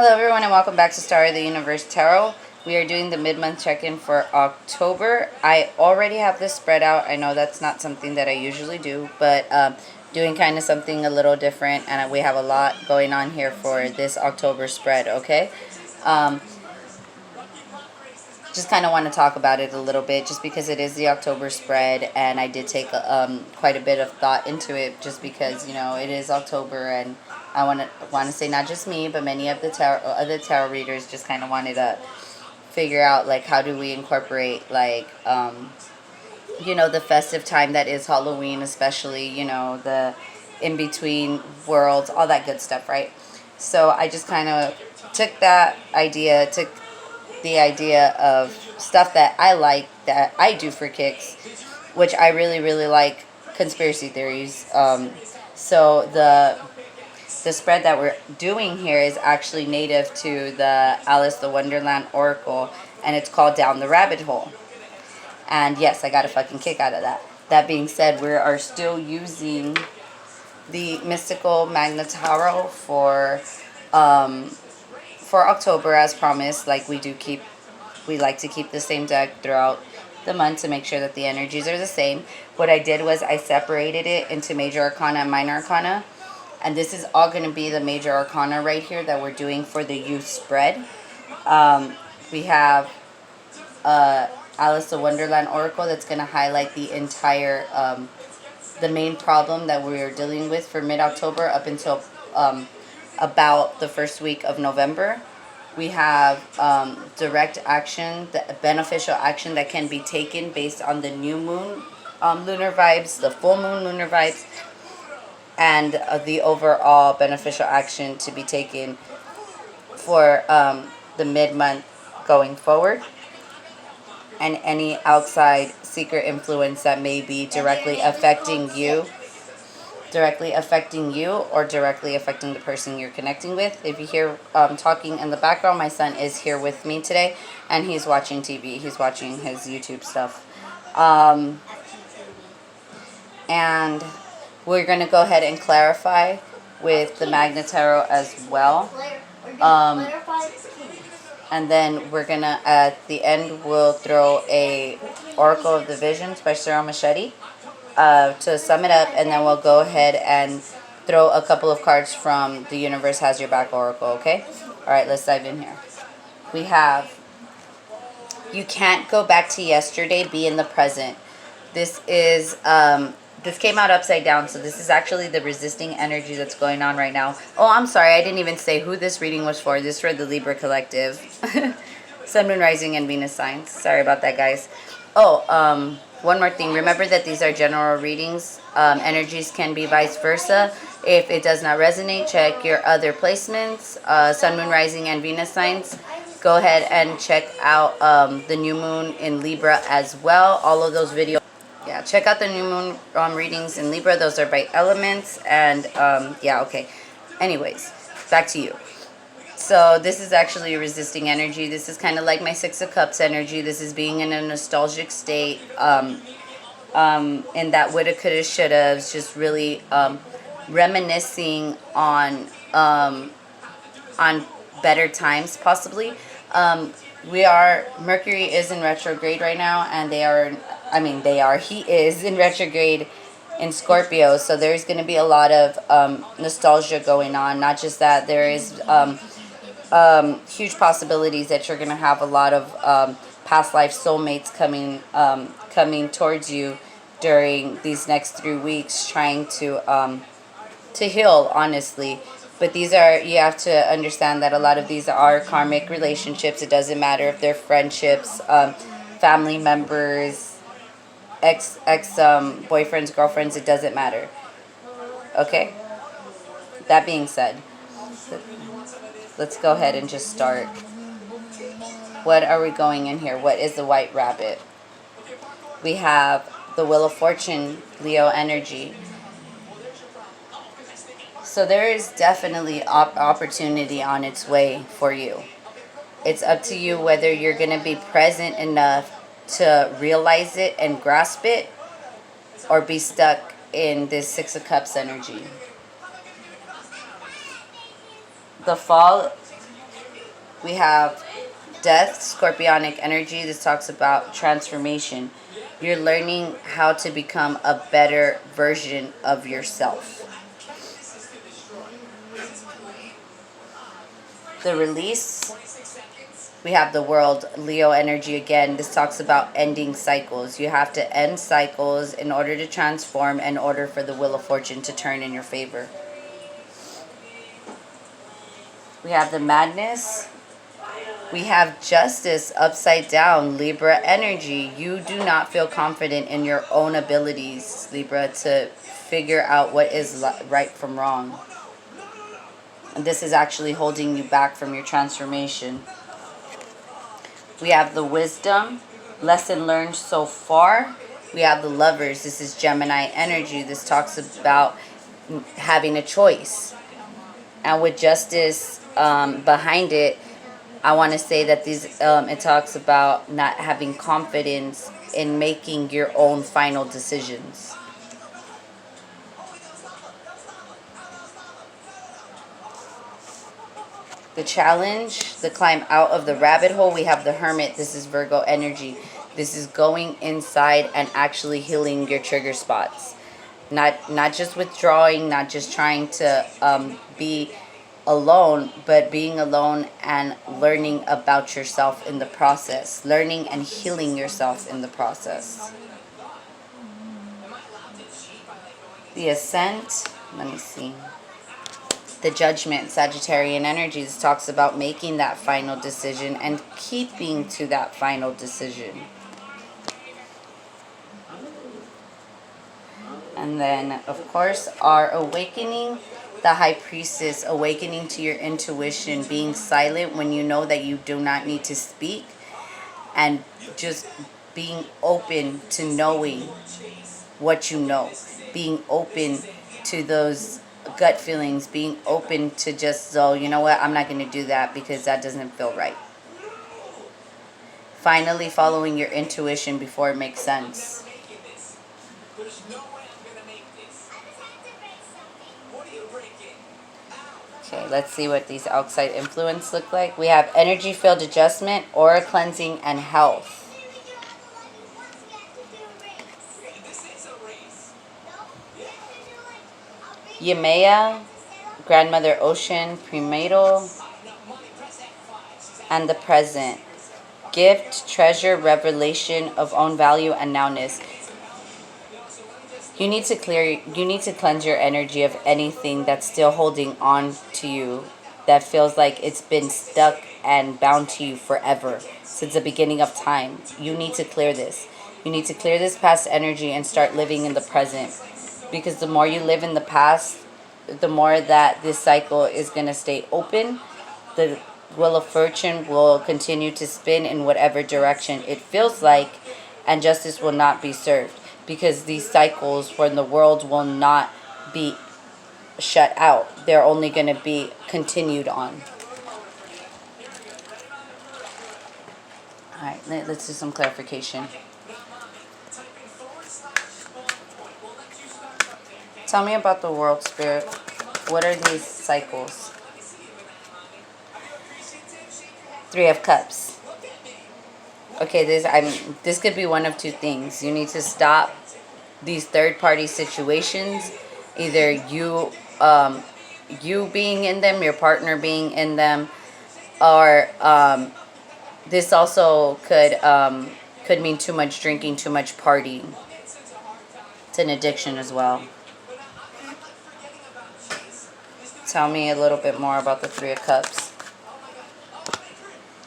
Hello everyone and welcome back to Star of the Universe Tarot. We are doing the mid-month check-in for October. I already have this spread out. I know that's not something that I usually do, but doing kind of something a little different, and we have a lot going on here for this October spread, okay? Just kind of want to talk about it a little bit just because it is the October spread, and I did take quite a bit of thought into it just because, you know, it is October, and I want to say not just me, but many of the other tarot readers just kind of wanted to figure out, like, how do we incorporate, like, you know, the festive time that is Halloween, especially, you know, the in-between worlds, all that good stuff, right? So I just kind of took the idea of stuff that I like, that I do for kicks, which I really, really like conspiracy theories. So the spread that we're doing here is actually native to the Alice the Wonderland Oracle, and it's called Down the Rabbit Hole. And yes, I got a fucking kick out of that. That being said, we are still using the Mystical Magna Tarot for October as promised. Like we like to keep the same deck throughout the month to make sure that the energies are the same. What I did was I separated it into Major Arcana and Minor Arcana. And this is all going to be the Major Arcana right here that we're doing for the youth spread. We have Alice the Wonderland Oracle that's going to highlight the entire, the main problem that we're dealing with for mid-October up until about the first week of November. We have direct action, the beneficial action that can be taken based on the new moon lunar vibes, the full moon lunar vibes, and the overall beneficial action to be taken for the mid-month going forward, and any outside secret influence that may be directly affecting you or directly affecting the person you're connecting with. If you hear talking in the background, my son is here with me today, and he's watching TV. He's watching his YouTube stuff. And we're going to go ahead and clarify with the Magna Tarot as well. And then we're going to, at the end, we'll throw a Oracle of the Visions by Cyril Machete to sum it up. And then we'll go ahead and throw a couple of cards from the Universe Has Your Back Oracle, okay? All right, let's dive in here. We have, you can't go back to yesterday, be in the present. This is... this came out upside down, so this is actually the resisting energy that's going on right now. Oh, I'm sorry, I didn't even say who this reading was for. This is for the Libra collective. Sun, Moon, Rising, and Venus signs. Sorry about that, guys. Oh, one more thing. Remember that these are general readings. Energies can be vice versa. If it does not resonate, check your other placements. Sun, Moon, Rising, and Venus signs. Go ahead and check out the new moon in Libra as well. All of those videos. Yeah, check out the new moon readings in Libra. Those are by elements. And, yeah, okay. Anyways, back to you. So this is actually a resisting energy. This is kind of like my Six of Cups energy. This is being in a nostalgic state. In that woulda, coulda, shoulda. Just really reminiscing on better times, possibly. Mercury is in retrograde right now, and he is in retrograde in Scorpio, so there's going to be a lot of nostalgia going on. Not just that, there is huge possibilities that you're going to have a lot of past life soulmates coming towards you during these next 3 weeks, trying to heal, honestly. But you have to understand that a lot of these are karmic relationships. It doesn't matter if they're friendships, family members, ex boyfriends, girlfriends, it doesn't matter. Okay? That being said, let's go ahead and just start. What are we going in here? What is the White Rabbit? We have the Wheel of Fortune, Leo energy. So there is definitely opportunity on its way for you. It's up to you whether you're going to be present enough to realize it and grasp it, or be stuck in this Six of Cups energy. The fall We have Death, Scorpionic energy. This talks about transformation. You're learning how to become a better version of yourself. The Release. We have the World, Leo energy again. This talks about ending cycles. You have to end cycles in order to transform, in order for the Wheel of Fortune to turn in your favor. We have the Madness. We have Justice, upside down, Libra energy. You do not feel confident in your own abilities, Libra, to figure out what is right from wrong. And this is actually holding you back from your transformation. We have the Wisdom, lesson learned so far. We have the Lovers. This is Gemini energy. This talks about having a choice. And with Justice behind it, I want to say that it talks about not having confidence in making your own final decisions. The Challenge, the climb out of the rabbit hole. We have the Hermit. This is Virgo energy. This is going inside and actually healing your trigger spots. Not just withdrawing, not just trying to be alone, but being alone and learning about yourself in the process. Learning and healing yourself in the process. The Ascent. Let me see. The Judgment, Sagittarian energies, talks about making that final decision and keeping to that final decision. And then, of course, our Awakening, the High Priestess, awakening to your intuition, being silent when you know that you do not need to speak, and just being open to knowing what you know, being open to those gut feelings, being open to just, so you know what, I'm not going to do that because that doesn't feel right. Finally, following your intuition before it makes sense. Okay, let's see what these outside influence look like. We have energy field adjustment, aura cleansing, and health. Yemaya, Grandmother Ocean, Prenatal, and the Present. Gift, treasure, revelation of own value and nowness. You need to cleanse your energy of anything that's still holding on to you, that feels like it's been stuck and bound to you forever, since the beginning of time. You need to clear this. You need to clear this past energy and start living in the present. Because the more you live in the past, the more that this cycle is going to stay open. The Wheel of Fortune will continue to spin in whatever direction it feels like, and justice will not be served. Because these cycles from the world will not be shut out. They're only going to be continued on. Alright, let's do some clarification. Tell me about the world, Spirit. What are these cycles? Three of Cups. Okay, this could be one of two things. You need to stop these third-party situations. Either you being in them, your partner being in them, or this also could mean too much drinking, too much partying. It's an addiction as well. Tell me a little bit more about the Three of Cups.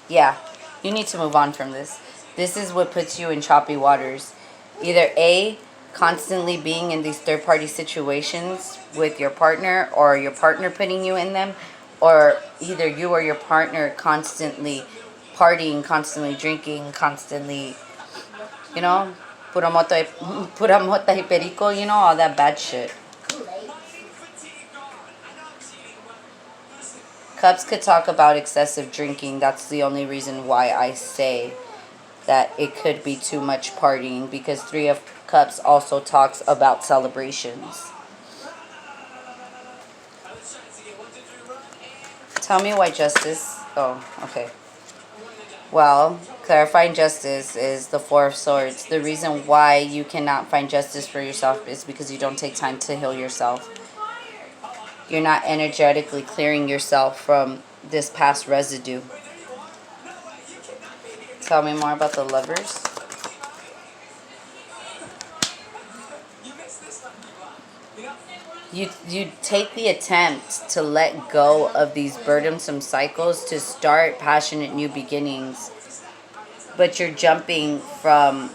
Yeah, you need to move on from this. This is what puts you in choppy waters. Either A, constantly being in these third-party situations with your partner, or your partner putting you in them, or either you or your partner constantly partying, constantly drinking, constantly, pura mota y perico, all that bad shit. Cups could talk about excessive drinking. That's the only reason why I say that it could be too much partying, because Three of Cups also talks about celebrations. Tell me why justice. Oh, okay. Well, clarifying justice is the Four of Swords. The reason why you cannot find justice for yourself is because you don't take time to heal yourself. You're not energetically clearing yourself from this past residue. Tell me more about the Lovers. You take the attempt to let go of these burdensome cycles to start passionate new beginnings, but you're jumping from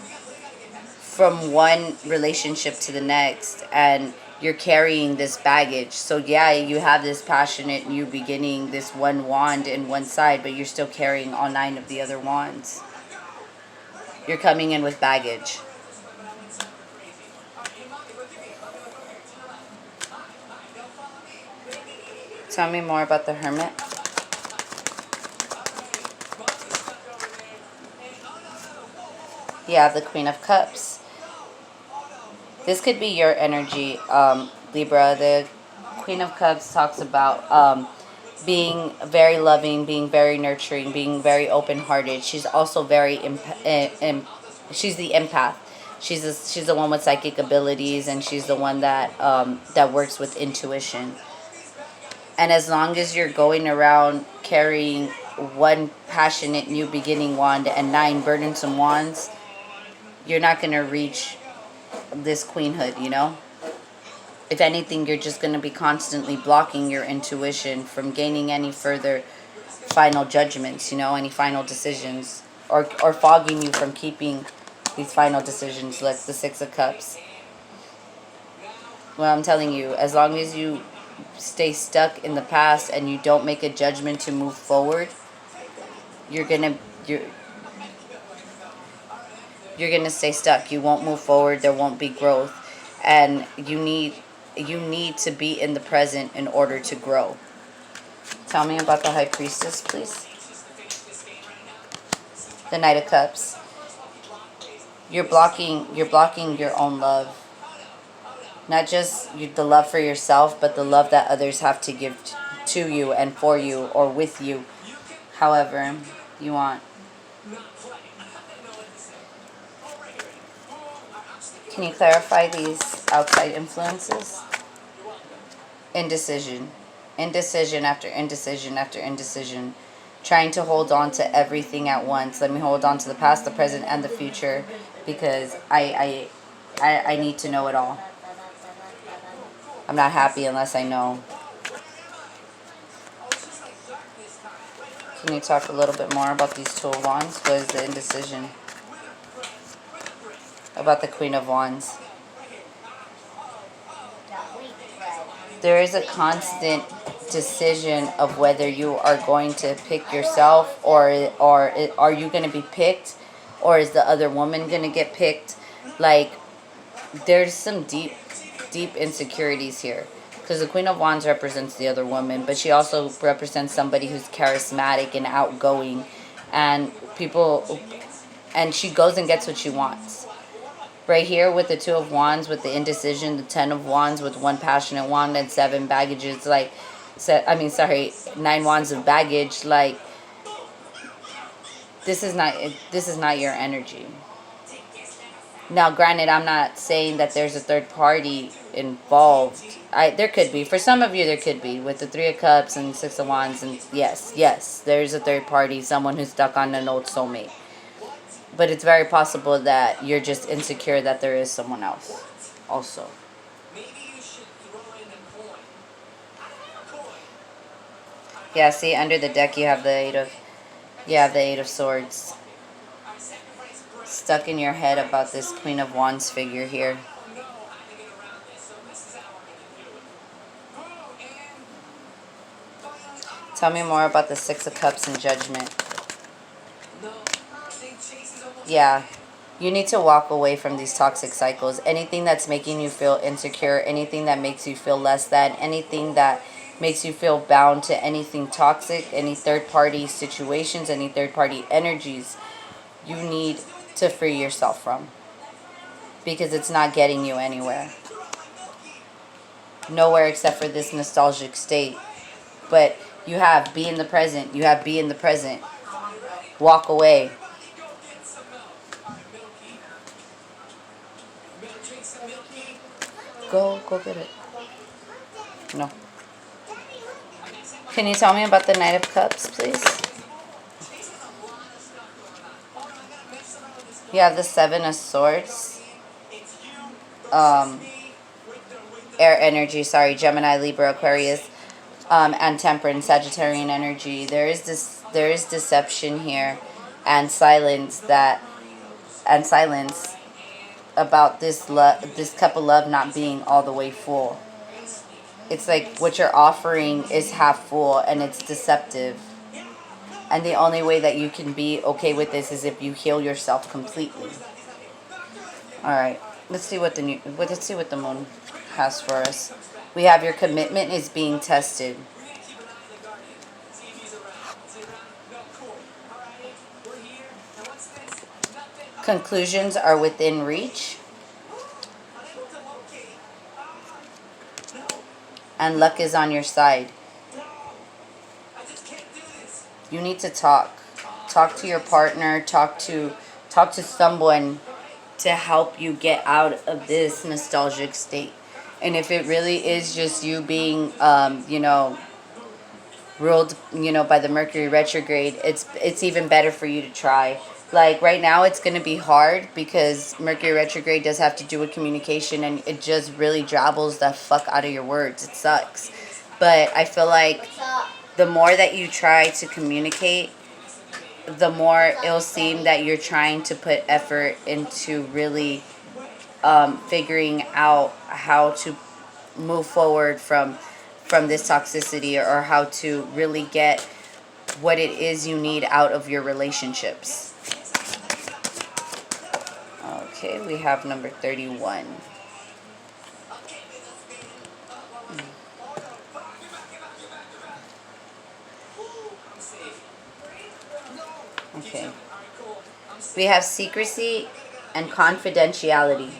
one relationship to the next, and you're carrying this baggage. So yeah, you have this passionate new beginning, this one wand in one side, but you're still carrying all 9 of the other wands. You're coming in with baggage. Tell me more about the Hermit. Yeah, the Queen of Cups. This could be your energy, Libra. The Queen of Cups talks about being very loving, being very nurturing, being very open-hearted. She's also very she's the empath. She's the one with psychic abilities, and she's the one that that works with intuition. And as long as you're going around carrying one passionate new beginning wand and 9 burdensome wands, you're not going to reach this queenhood, you know? If anything, you're just going to be constantly blocking your intuition from gaining any further final judgments, you know, any final decisions, or fogging you from keeping these final decisions, like the Six of Cups. Well, I'm telling you, as long as you stay stuck in the past and you don't make a judgment to move forward, you're gonna stay stuck. You won't move forward. There won't be growth, and you need to be in the present in order to grow. Tell me about the High Priestess, please. The Knight of Cups. You're blocking your own love. Not just the love for yourself, but the love that others have to give to you and for you or with you, however you want. Can you clarify these outside influences? Indecision. Indecision after indecision after indecision. Trying to hold on to everything at once. Let me hold on to the past, the present, and the future, because I need to know it all. I'm not happy unless I know. Can you talk a little bit more about these Two of Wands? What is the indecision? About the Queen of Wands. There is a constant decision of whether you are going to pick yourself, or are you going to be picked, or is the other woman going to get picked? Like, there's some deep insecurities here, because the Queen of Wands represents the other woman, but she also represents somebody who's charismatic and outgoing, and she goes and gets what she wants. Right here with the Two of Wands, with the indecision, the 10 of Wands with 1 passionate wand and 7 baggages, 9 wands of baggage. Like, this is not your energy. Now, granted, I'm not saying that there's a third party involved. There could be. For some of you, there could be. With the 3 of Cups and 6 of Wands. And yes, there's a third party. Someone who's stuck on an old soulmate. But it's very possible that you're just insecure that there is someone else also. Yeah, see, under the deck you have the Eight of Swords. Stuck in your head about this Queen of Wands figure here. Tell me more about the Six of Cups and Judgment. Yeah, you need to walk away from these toxic cycles. Anything that's making you feel insecure, anything that makes you feel less than, anything that makes you feel bound to anything toxic, any third-party situations, any third-party energies, you need to free yourself from, because it's not getting you anywhere. Nowhere except for this nostalgic state. But You have be in the present. You have be in the present. Walk away. Go get it. No. Can you tell me about the Knight of Cups, please? You have the Seven of Swords. Air energy, sorry, Gemini, Libra, Aquarius, and Temperance, Sagittarian energy. There is deception here, and silence about this cup of love not being all the way full. It's like what you're offering is half full, and it's deceptive. And the only way that you can be okay with this is if you heal yourself completely. All right, let's see what the moon has for us. We have your commitment is being tested. Conclusions are within reach. And luck is on your side. You need to talk. Talk to your partner. Talk to someone to help you get out of this nostalgic state. And if it really is just you being, ruled, by the Mercury retrograde, it's even better for you to try. Like right now, it's going to be hard because Mercury retrograde does have to do with communication, and it just really drabbles the fuck out of your words. It sucks. But I feel like the more that you try to communicate, the more it'll seem that you're trying to put effort into really figuring out how to move forward from this toxicity, or how to really get what it is you need out of your relationships. Okay, we have number 31. Okay. We have secrecy and confidentiality.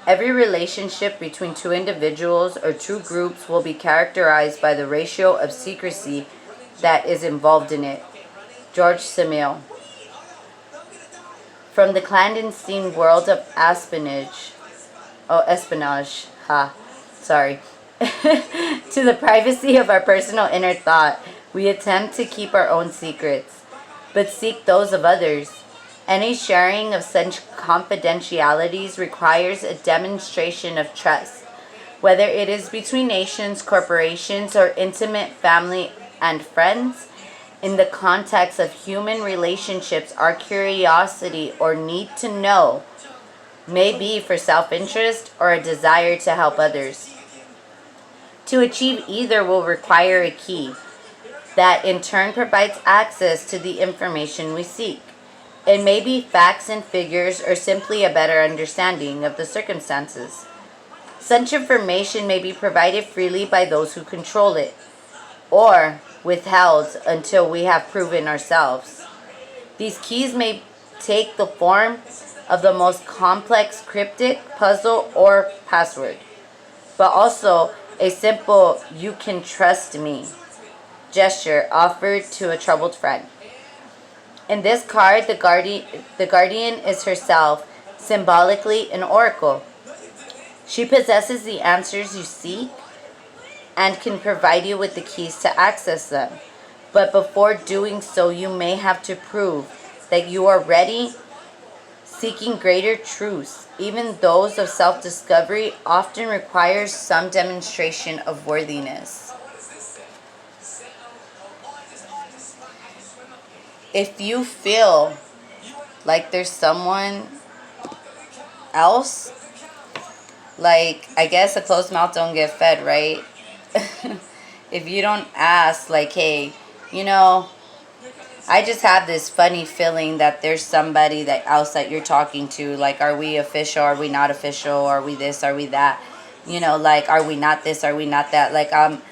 Every relationship between two individuals or two groups will be characterized by the ratio of secrecy that is involved in it. George Simmel. From the clandestine world of espionage, to the privacy of our personal inner thought, we attempt to keep our own secrets, but seek those of others. Any sharing of such confidentialities requires a demonstration of trust, whether it is between nations, corporations, or intimate family and friends. In the context of human relationships, our curiosity or need to know may be for self-interest or a desire to help others. To achieve either will require a key that in turn provides access to the information we seek. It may be facts and figures or simply a better understanding of the circumstances. Such information may be provided freely by those who control it, or withheld until we have proven ourselves. These keys may take the form of the most complex cryptic, puzzle, or password, but also a simple "you can trust me" gesture offered to a troubled friend. In this card, the guardian is herself, symbolically an oracle. She possesses the answers you seek and can provide you with the keys to access them. But before doing so, you may have to prove that you are ready, seeking greater truths. Even those of self-discovery often requires some demonstration of worthiness. If you feel like there's someone else, like, I guess a closed mouth don't get fed, right? If you don't ask, like, hey, I just have this funny feeling that there's somebody else that you're talking to. Like, are we official? Are we not official? Are we this? Are we that? Like, are we not this? Are we not that? Like, I'm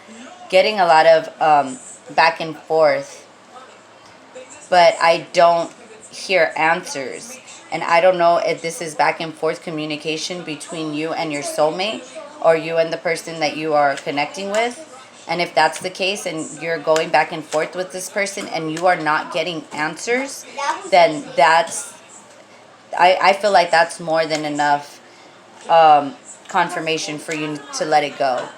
getting a lot of back and forth, but I don't hear answers. And I don't know if this is back and forth communication between you and your soulmate, or you and the person that you are connecting with. And if that's the case and you're going back and forth with this person and you are not getting answers, then I feel like that's more than enough confirmation for you to let it go.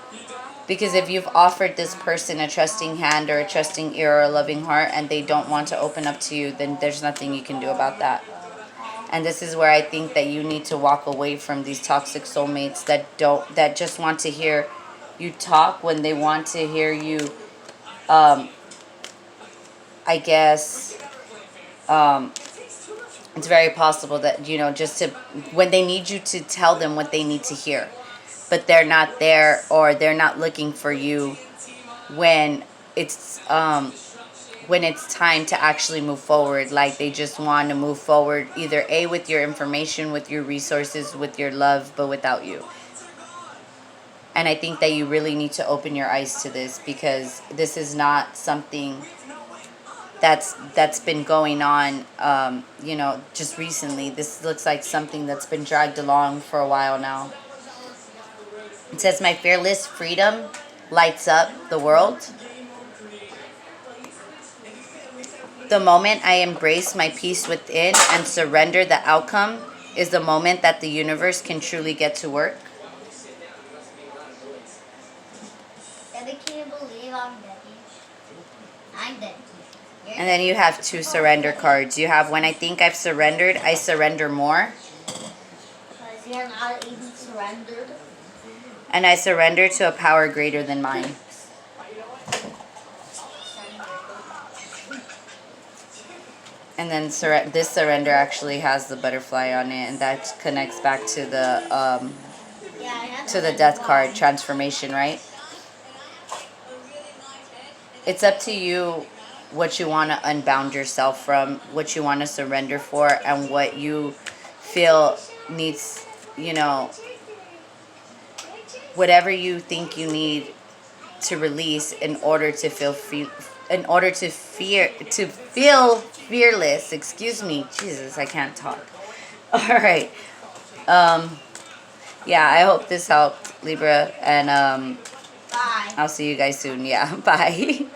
Because if you've offered this person a trusting hand or a trusting ear or a loving heart and they don't want to open up to you, then there's nothing you can do about that. And this is where I think that you need to walk away from these toxic soulmates that just want to hear you talk when they want to hear you, I guess, it's very possible that, just to, when they need you to tell them what they need to hear, but they're not there or they're not looking for you when it's time to actually move forward. Like they just want to move forward either with your information, with your resources, with your love, but without you. And I think that you really need to open your eyes to this, because this is not something that's been going on, just recently. This looks like something that's been dragged along for a while now. It says, my fearless freedom lights up the world. The moment I embrace my peace within and surrender the outcome is the moment that the universe can truly get to work. I can't believe I'm dead. I'm dead. And then you have 2 surrender cards. You have, when I think I've surrendered, I surrender more. Because you're not even surrendered. And I surrender to a power greater than mine. And then this surrender actually has the butterfly on it, and that connects back to the death card, transformation, right? It's up to you what you want to unbound yourself from, what you want to surrender for, and what you feel needs, whatever you think you need to release in order to feel fearless. Excuse me, Jesus, I can't talk. All right. Yeah, I hope this helped, Libra, and Bye. I'll see you guys soon. Yeah, bye.